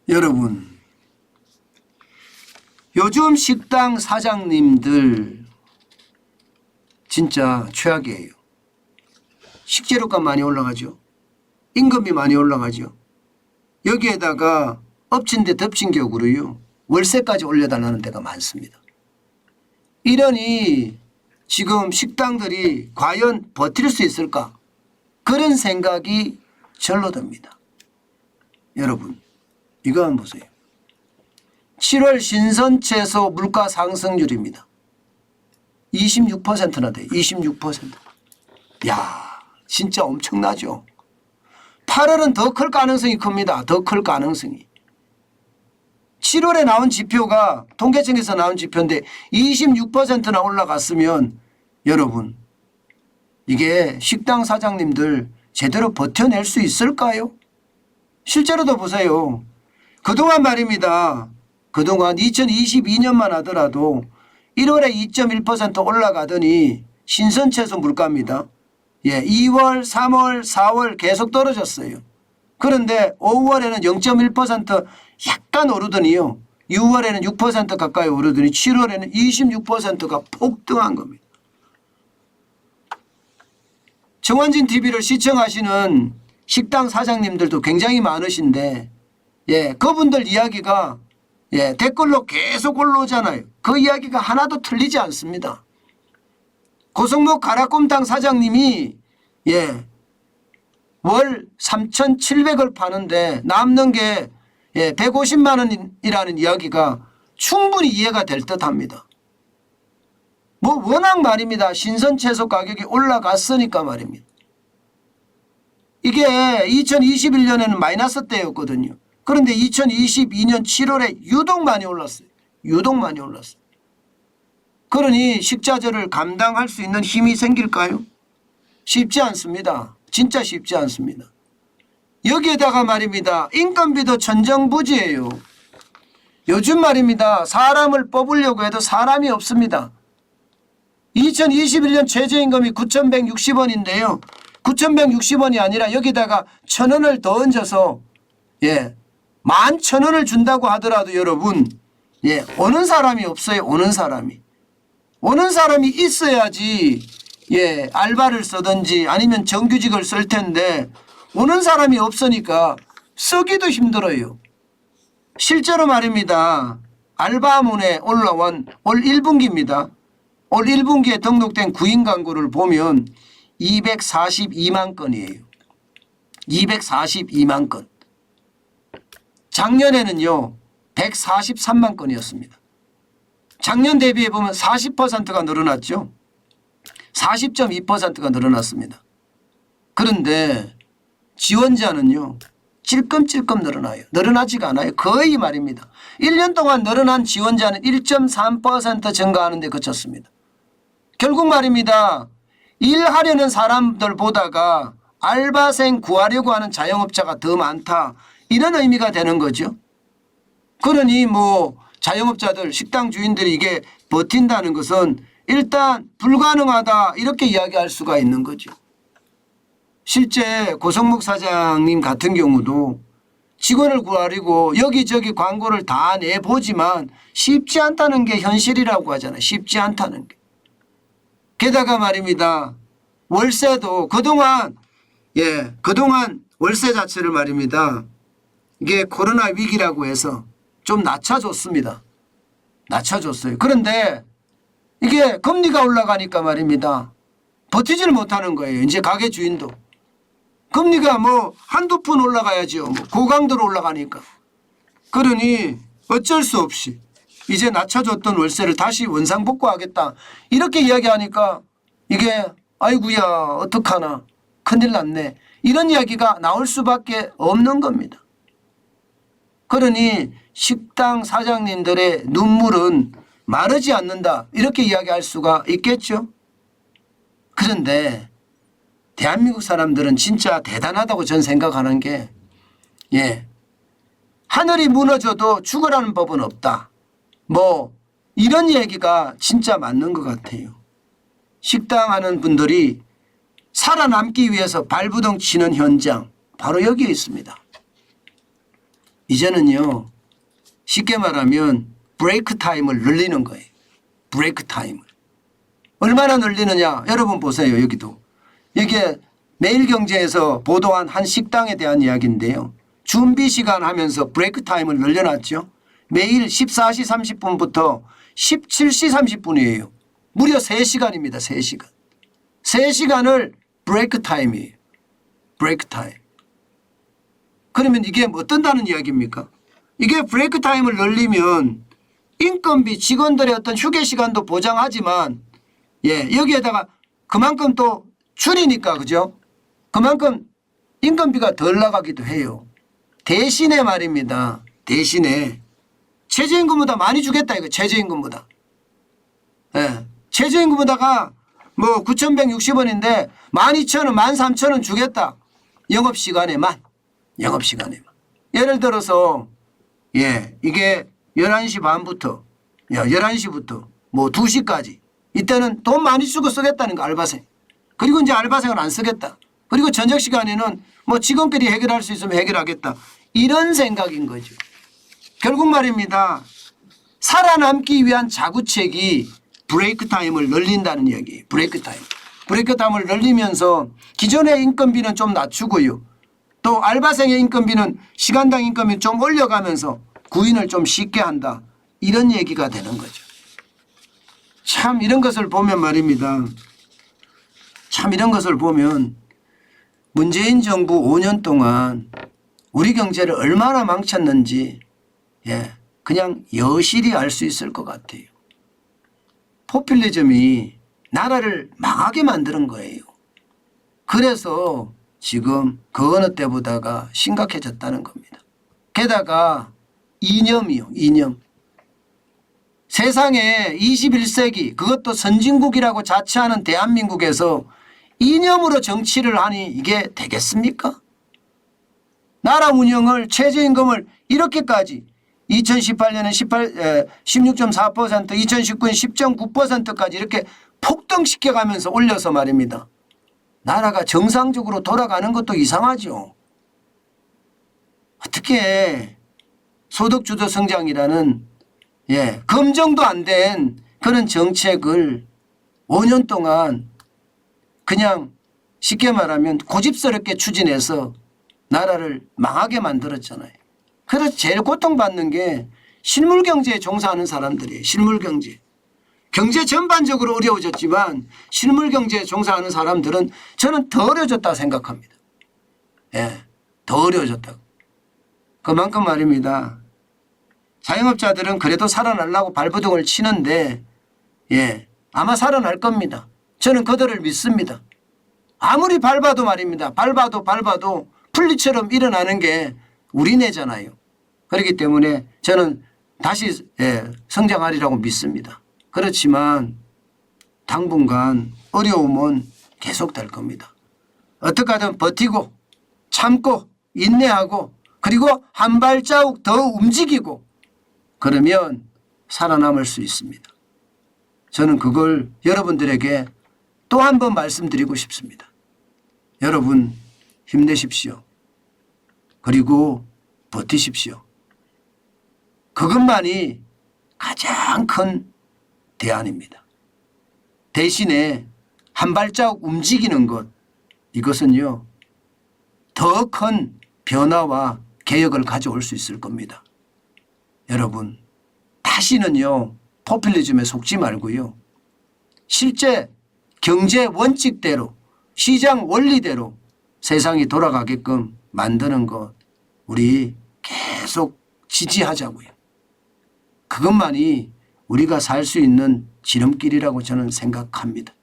여러분, 요즘 식당 사장님들 진짜 최악이에요. 식재료값 많이 올라가죠. 임금이 많이 올라가죠. 여기에다가 엎친 데 덮친 격으로요, 월세까지 올려달라는 데가 많습니다. 이러니 지금 식당들이 과연 버틸 수 있을까? 그런 생각이 절로 듭니다. 여러분, 이거 한번 보세요. 7월 신선채소 물가 상승률입니다. 26%나 돼요. 26%. 야, 진짜 엄청나죠. 8월은 더 클 가능성이 큽니다. 더 클 가능성이. 7월에 나온 지표가 통계청에서 나온 지표인데 26%나 올라갔으면 여러분, 이게 식당 사장님들 제대로 버텨낼 수 있을까요? 실제로도 보세요. 그동안 말입니다. 그동안 2022년만 하더라도 1월에 2.1% 올라가더니 신선채소 물가입니다. 2월, 3월, 4월 계속 떨어졌어요. 그런데 5월에는 0.1% 약간 오르더니요, 6월에는 6% 가까이 오르더니 7월에는 26%가 폭등한 겁니다. 정원진 TV를 시청하시는 식당 사장님들도 굉장히 많으신데, 그분들 이야기가 댓글로 계속 올라오잖아요. 그 이야기가 하나도 틀리지 않습니다. 고성목 가락곰탕 사장님이 월 3,700을 파는데 남는 게 150만 원이라는 이야기가 충분히 이해가 될 듯합니다. 뭐 워낙 말입니다. 신선채소 가격이 올라갔으니까 말입니다. 이게 2021년에는 마이너스 때였거든요. 그런데 2022년 7월에 유독 많이 올랐어요. 유독 많이 올랐어요. 그러니 식자재를 감당할 수 있는 힘이 생길까요? 쉽지 않습니다. 진짜 쉽지 않습니다. 여기에다가 말입니다. 인건비도 천정부지예요. 요즘 말입니다. 사람을 뽑으려고 해도 사람이 없습니다. 2021년 최저임금이 9,160원인데요. 9,160원이 아니라 여기다가 1,000원을 더 얹어서 11,000원을 준다고 하더라도 여러분, 오는 사람이 없어요. 오는 사람이. 오는 사람이 있어야지 알바를 쓰든지 아니면 정규직을 쓸 텐데 오는 사람이 없으니까 쓰기도 힘들어요. 실제로 말입니다. 알바문에 올라온 올 1분기입니다. 올 1분기에 등록된 구인 광고를 보면 242만 건이에요. 242만 건. 작년에는요 143만 건이었습니다. 작년 대비해 보면 40%가 늘어났죠. 40.2%가 늘어났습니다. 그런데 지원자는요 찔끔찔끔 늘어나요. 늘어나지가 않아요. 거의 말입니다. 1년 동안 늘어난 지원자는 1.3% 증가하는 데 그쳤습니다. 결국 말입니다. 일하려는 사람들 보다가 알바생 구하려고 하는 자영업자가 더 많다. 이런 의미가 되는 거죠. 그러니 뭐 자영업자들, 식당 주인들이 이게 버틴다는 것은 일단 불가능하다 이렇게 이야기할 수가 있는 거죠. 실제 고성목 사장님 같은 경우도 직원을 구하려고 여기저기 광고를 다 내보지만 쉽지 않다는 게 현실이라고 하잖아요. 쉽지 않다는 게. 게다가 말입니다. 월세도 그동안 월세 자체를 말입니다. 이게 코로나 위기라고 해서 좀 낮춰줬습니다. 낮춰줬어요. 그런데 이게 금리가 올라가니까 말입니다. 버티지를 못하는 거예요. 이제 가게 주인도. 금리가 뭐 한두 푼 올라가야죠. 뭐 고강도로 올라가니까. 그러니 어쩔 수 없이 이제 낮춰줬던 월세를 다시 원상복구하겠다. 이렇게 이야기하니까 이게 아이고야 어떡하나 큰일 났네. 이런 이야기가 나올 수밖에 없는 겁니다. 그러니 식당 사장님들의 눈물은 마르지 않는다. 이렇게 이야기할 수가 있겠죠. 그런데 대한민국 사람들은 진짜 대단하다고 저는 생각하는 게 하늘이 무너져도 죽으라는 법은 없다. 뭐 이런 얘기가 진짜 맞는 것 같아요. 식당 하는 분들이 살아남기 위해서 발부둥 치는 현장 바로 여기에 있습니다. 이제는요 쉽게 말하면 브레이크 타임을 늘리는 거예요. 브레이크 타임을. 얼마나 늘리느냐 여러분 보세요. 여기도 이게 매일경제에서 보도한 한 식당에 대한 이야기인데요. 준비 시간 하면서 브레이크 타임을 늘려놨죠. 매일 14시 30분부터 17시 30분이에요. 무려 3시간입니다. 3시간. 3시간을 브레이크 타임이에요. 브레이크 타임. 그러면 이게 뭐 뜬다는 이야기입니까? 이게 브레이크 타임을 늘리면 인건비 직원들의 어떤 휴게 시간도 보장하지만 여기에다가 그만큼 또 줄이니까 그죠? 그만큼 인건비가 덜 나가기도 해요. 대신에 말입니다. 대신에 최저임금보다 많이 주겠다 이거 최저임금보다. 최저임금보다가 뭐 9,160원인데 12,000원 13,000원 주겠다. 영업시간에만. 예를 들어서 이게 11시 반부터 11시부터 뭐 2시까지 이때는 돈 많이 주고 쓰겠다는 거 알바생. 그리고 이제 알바생을 안 쓰겠다. 그리고 저녁 시간에는 뭐 직원끼리 해결할 수 있으면 해결하겠다. 이런 생각인 거죠. 결국 말입니다. 살아남기 위한 자구책이 브레이크 타임을 늘린다는 이야기예요. 브레이크 타임. 브레이크 타임을 늘리면서 기존의 인건비는 좀 낮추고요. 또 알바생의 인건비는 시간당 인건비를 좀 올려가면서 구인을 좀 쉽게 한다. 이런 얘기가 되는 거죠. 참 이런 것을 보면 말입니다. 참 이런 것을 보면 문재인 정부 5년 동안 우리 경제를 얼마나 망쳤는지 그냥 여실히 알 수 있을 것 같아요. 포퓰리즘이 나라를 망하게 만드는 거예요. 그래서 지금 그 어느 때보다가 심각해졌다는 겁니다. 게다가 이념이요. 이념. 세상에 21세기 그것도 선진국이라고 자처하는 대한민국에서 이념으로 정치를 하니 이게 되겠습니까? 나라 운영을 최저임금을 이렇게까지 2018년에 16.4%, 2019년 10.9%까지 이렇게 폭등시켜가면서 올려서 말입니다. 나라가 정상적으로 돌아가는 것도 이상하죠. 어떻게 소득주도 성장이라는 검증도 안 된 그런 정책을 5년 동안 그냥 쉽게 말하면 고집스럽게 추진해서 나라를 망하게 만들었잖아요. 그래서 제일 고통받는 게 실물경제에 종사하는 사람들이에요. 실물경제. 경제 전반적으로 어려워졌지만 실물경제에 종사하는 사람들은 저는 더 어려워졌다고 생각합니다. 더 어려워졌다고. 그만큼 말입니다. 자영업자들은 그래도 살아나려고 발버둥을 치는데 아마 살아날 겁니다. 저는 그들을 믿습니다. 아무리 밟아도 말입니다. 밟아도 풀리처럼 일어나는 게 우리네잖아요. 그렇기 때문에 저는 다시 성장하리라고 믿습니다. 그렇지만 당분간 어려움은 계속될 겁니다. 어떻게 하든 버티고 참고 인내하고 그리고 한 발자국 더 움직이고 그러면 살아남을 수 있습니다. 저는 그걸 여러분들에게 또 한 번 말씀드리고 싶습니다. 여러분 힘내십시오. 그리고 버티십시오. 그것만이 가장 큰 대안입니다. 대신에 한 발자국 움직이는 것 이것은요 더 큰 변화와 개혁을 가져올 수 있을 겁니다. 여러분 다시는요 포퓰리즘에 속지 말고요. 실제 경제 원칙대로 시장 원리대로 세상이 돌아가게끔 만드는 것 우리 계속 지지하자고요. 그것만이 우리가 살 수 있는 지름길이라고 저는 생각합니다.